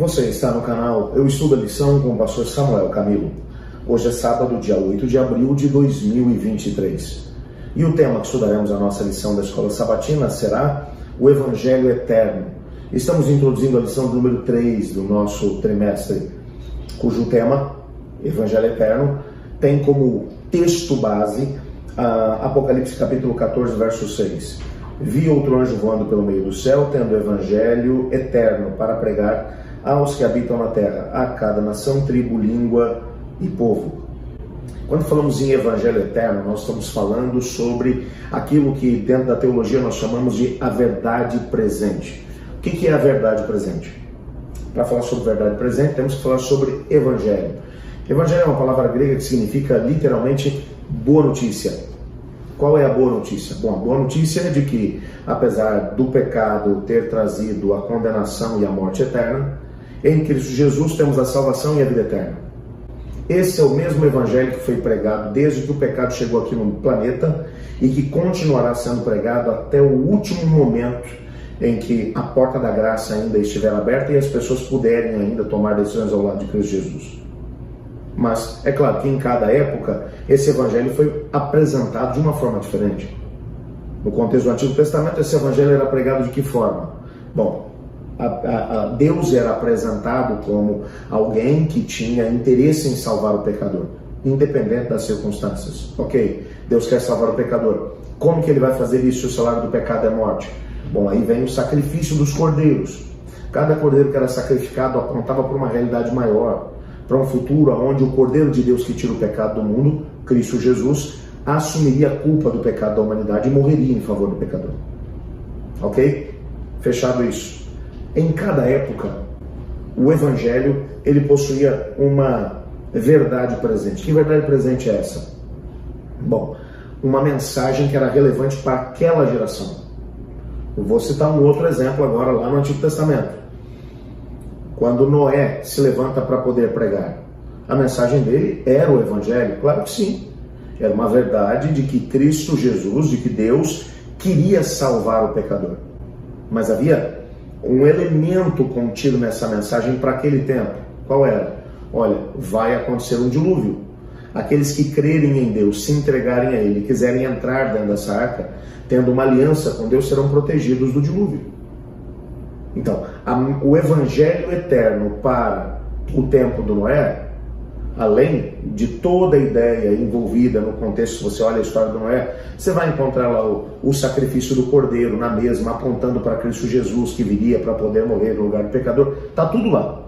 Você está no canal Eu Estudo a Lição com o pastor Samuel Camilo. Hoje é sábado, dia 8 de abril de 2023. E o tema que estudaremos a nossa lição da Escola Sabatina será o Evangelho Eterno. Estamos introduzindo a lição número 3 do nosso trimestre, cujo tema, Evangelho Eterno, tem como texto base Apocalipse capítulo 14, verso 6. Vi outro anjo voando pelo meio do céu, tendo o Evangelho Eterno para pregar aos que habitam na terra, a cada nação, tribo, língua e povo. Quando falamos em Evangelho Eterno, nós estamos falando sobre aquilo que dentro da teologia nós chamamos de a verdade presente. O que é a verdade presente? Para falar sobre verdade presente, temos que falar sobre Evangelho. Evangelho é uma palavra grega que significa literalmente boa notícia. Qual é a boa notícia? Bom, a boa notícia é de que, apesar do pecado ter trazido a condenação e a morte eterna, em Cristo Jesus temos a salvação e a vida eterna. Esse é o mesmo evangelho que foi pregado desde que o pecado chegou aqui no planeta e que continuará sendo pregado até o último momento em que a porta da graça ainda estiver aberta e as pessoas puderem ainda tomar decisões ao lado de Cristo Jesus. Mas é claro que em cada época esse evangelho foi apresentado de uma forma diferente. No contexto do Antigo Testamento, esse evangelho era pregado de que forma? Bom, Deus era apresentado como alguém que tinha interesse em salvar o pecador, independente das circunstâncias. Ok, Deus quer salvar o pecador. Como que ele vai fazer isso se o salário do pecado é morte? Bom, aí vem o sacrifício dos cordeiros. Cada cordeiro que era sacrificado apontava para uma realidade maior, para um futuro onde o Cordeiro de Deus que tira o pecado do mundo, Cristo Jesus, assumiria a culpa do pecado da humanidade e morreria em favor do pecador. Ok? Fechado isso. Em cada época, o Evangelho, ele possuía uma verdade presente. Que verdade presente é essa? Bom, uma mensagem que era relevante para aquela geração. Eu vou citar um outro exemplo agora lá no Antigo Testamento. Quando Noé se levanta para poder pregar, a mensagem dele era o Evangelho? Claro que sim. Era uma verdade de que Cristo Jesus, de que Deus queria salvar o pecador. Mas havia um elemento contido nessa mensagem para aquele tempo. Qual era? Olha, vai acontecer um dilúvio. Aqueles que crerem em Deus, se entregarem a Ele, quiserem entrar dentro dessa arca, tendo uma aliança com Deus, serão protegidos do dilúvio. Então, o Evangelho Eterno para o tempo do Noé, além de toda a ideia envolvida no contexto, se você olha a história do Noé, você vai encontrar lá o sacrifício do cordeiro na mesma, apontando para Cristo Jesus que viria para poder morrer no lugar do pecador. Está tudo lá.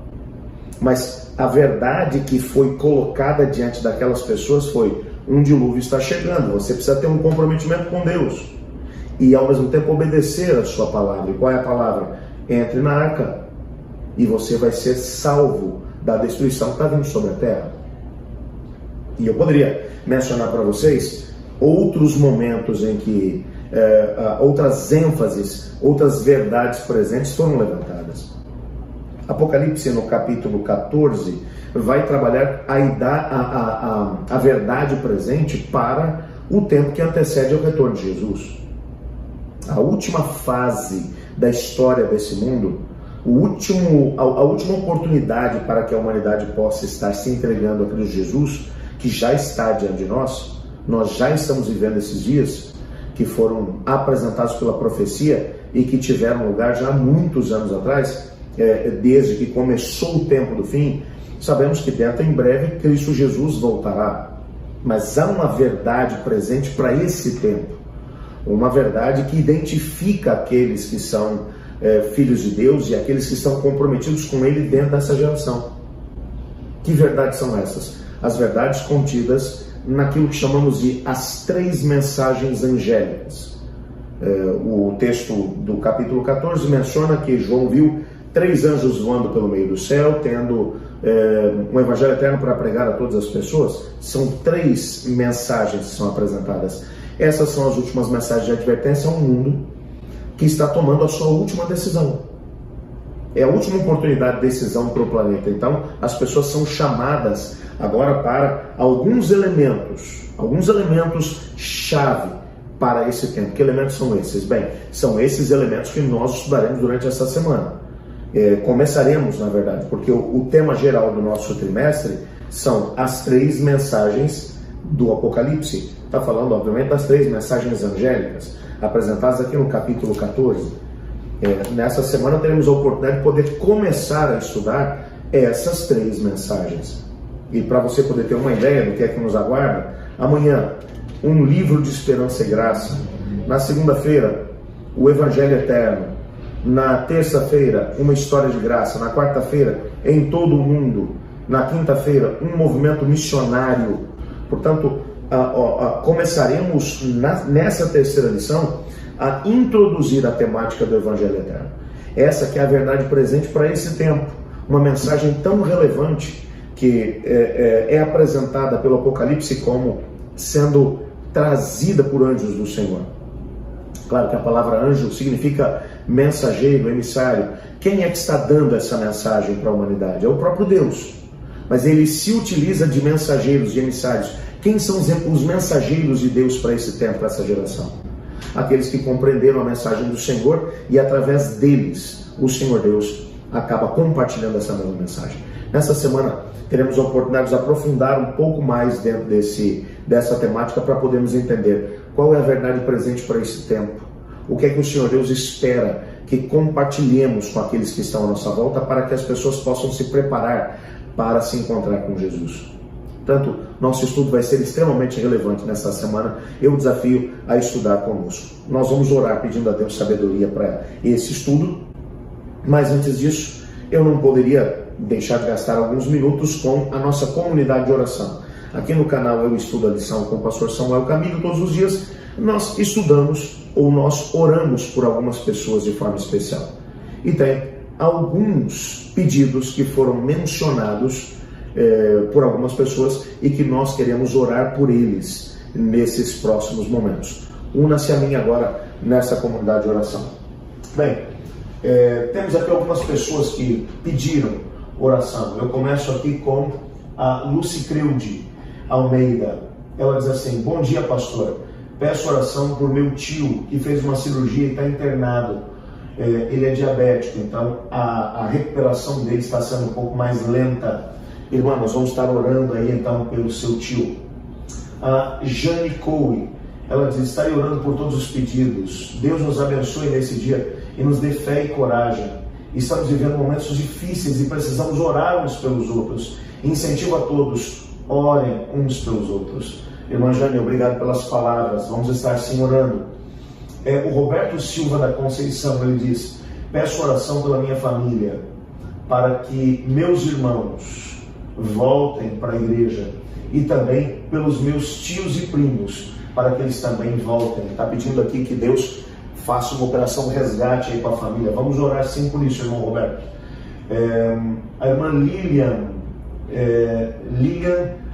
Mas a verdade que foi colocada diante daquelas pessoas foi: um dilúvio está chegando, você precisa ter um comprometimento com Deus e ao mesmo tempo obedecer a sua palavra. E qual é a palavra? Entre na arca e você vai ser salvo da destruição que está vindo sobre a terra. E eu poderia mencionar para vocês outros momentos em que outras ênfases, outras verdades presentes foram levantadas. Apocalipse, no capítulo 14, vai trabalhar a verdade presente para o tempo que antecede ao retorno de Jesus. A última fase da história desse mundo, a última oportunidade para que a humanidade possa estar se entregando a Cristo Jesus, que já está diante de nós já estamos vivendo esses dias, que foram apresentados pela profecia e que tiveram lugar já há muitos anos atrás, desde que começou o tempo do fim. Sabemos que dentro em breve Cristo Jesus voltará, mas há uma verdade presente para esse tempo. Uma verdade que identifica aqueles que são filhos de Deus e aqueles que estão comprometidos com Ele dentro dessa geração. Que verdades são essas? As verdades contidas naquilo que chamamos de as 3 mensagens angélicas. O texto do capítulo 14 menciona que João viu 3 anjos voando pelo meio do céu, tendo um evangelho eterno para pregar a todas as pessoas. São 3 mensagens que são apresentadas. Essas são as últimas mensagens de advertência a um mundo que está tomando a sua última decisão. É a última oportunidade de decisão para o planeta. Então, as pessoas são chamadas agora para alguns elementos-chave para esse tempo. Que elementos são esses? Bem, são esses elementos que nós estudaremos durante essa semana. Começaremos, na verdade, porque o tema geral do nosso trimestre são as 3 mensagens do Apocalipse. Está falando, obviamente, das 3 mensagens angélicas, apresentadas aqui no capítulo 14. Nessa semana teremos a oportunidade de poder começar a estudar essas 3 mensagens. E para você poder ter uma ideia do que é que nos aguarda, amanhã, um livro de esperança e graça. Na segunda-feira, o Evangelho Eterno. Na terça-feira, uma história de graça. Na quarta-feira, em todo o mundo. Na quinta-feira, um movimento missionário. Portanto, começaremos nessa terceira lição a introduzir a temática do Evangelho Eterno. Essa que é a verdade presente para esse tempo. Uma mensagem tão relevante que é apresentada pelo Apocalipse como sendo trazida por anjos do Senhor. Claro que a palavra anjo significa mensageiro, emissário. Quem é que está dando essa mensagem para a humanidade? É o próprio Deus. Mas ele se utiliza de mensageiros, de emissários. Quem são os mensageiros de Deus para esse tempo, para essa geração? Aqueles que compreenderam a mensagem do Senhor e através deles o Senhor Deus acaba compartilhando essa mesma mensagem. Nessa semana teremos a oportunidade de aprofundar um pouco mais dentro dessa temática para podermos entender qual é a verdade presente para esse tempo. O que é que o Senhor Deus espera que compartilhemos com aqueles que estão à nossa volta para que as pessoas possam se preparar para se encontrar com Jesus. Portanto, nosso estudo vai ser extremamente relevante nessa semana. Eu desafio a estudar conosco. Nós vamos orar pedindo a Deus sabedoria para esse estudo, mas antes disso, eu não poderia deixar de gastar alguns minutos com a nossa comunidade de oração. Aqui no canal Eu Estudo a Lição com o pastor Samuel Camilo. Todos os dias nós estudamos ou nós oramos por algumas pessoas de forma especial. E tem alguns pedidos que foram mencionados por algumas pessoas e que nós queremos orar por eles nesses próximos momentos. Una-se a mim agora nessa comunidade de oração. Bem, temos aqui algumas pessoas que pediram oração. Eu começo aqui com a Lucicreude Almeida. Ela diz assim: bom dia, pastor. Peço oração por meu tio que fez uma cirurgia e está internado. Ele é diabético, então a recuperação dele está sendo um pouco mais lenta. Irmã, nós vamos estar orando aí então pelo seu tio. A Jane Coe, ela diz: estarei orando por todos os pedidos. Deus nos abençoe nesse dia e nos dê fé e coragem. Estamos vivendo momentos difíceis e precisamos orar uns pelos outros. Incentivo a todos, orem uns pelos outros. Irmã Jane, obrigado pelas palavras. Vamos estar sim orando. O Roberto Silva da Conceição, ele diz: peço oração pela minha família, para que meus irmãos voltem para a igreja, e também pelos meus tios e primos, para que eles também voltem. Está pedindo aqui que Deus faça uma operação resgate aí para a família. Vamos orar sim por isso, irmão Roberto. A irmã Lilian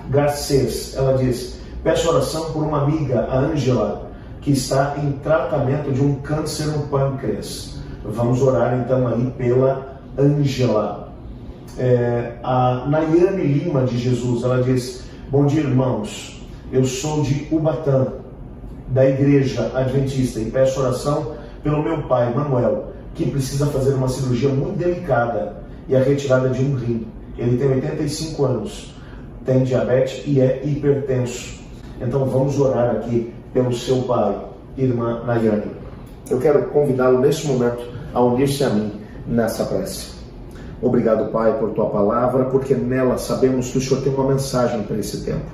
Garcês, ela diz: peço oração por uma amiga, a Ângela, que está em tratamento de um câncer no pâncreas. Vamos orar então aí pela Ângela. A Nayane Lima de Jesus, ela diz: bom dia, irmãos, eu sou de Ubatã, da igreja adventista, e peço oração pelo meu pai, Manuel, que precisa fazer uma cirurgia muito delicada e a retirada de um rim. Ele tem 85 anos, tem diabetes e é hipertenso. Então vamos orar aqui pelo seu pai, irmã Nayane. Eu quero convidá-lo neste momento a unir-se a mim nessa prece. Obrigado, Pai, por Tua palavra, porque nela sabemos que o Senhor tem uma mensagem para esse tempo.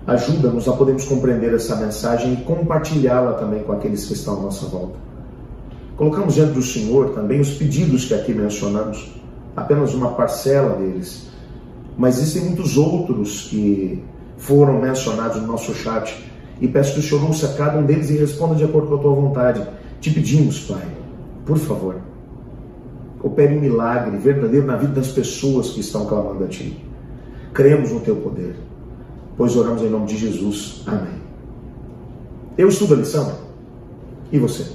Ajuda-nos a podermos compreender essa mensagem e compartilhá-la também com aqueles que estão à nossa volta. Colocamos diante do Senhor também os pedidos que aqui mencionamos, apenas uma parcela deles, mas existem muitos outros que foram mencionados no nosso chat, e peço que o Senhor ouça cada um deles e responda de acordo com a Tua vontade. Te pedimos, Pai, por favor, opere um milagre verdadeiro na vida das pessoas que estão clamando a Ti. Cremos no Teu poder, pois oramos em nome de Jesus. Amém. Eu estudo a lição, e você?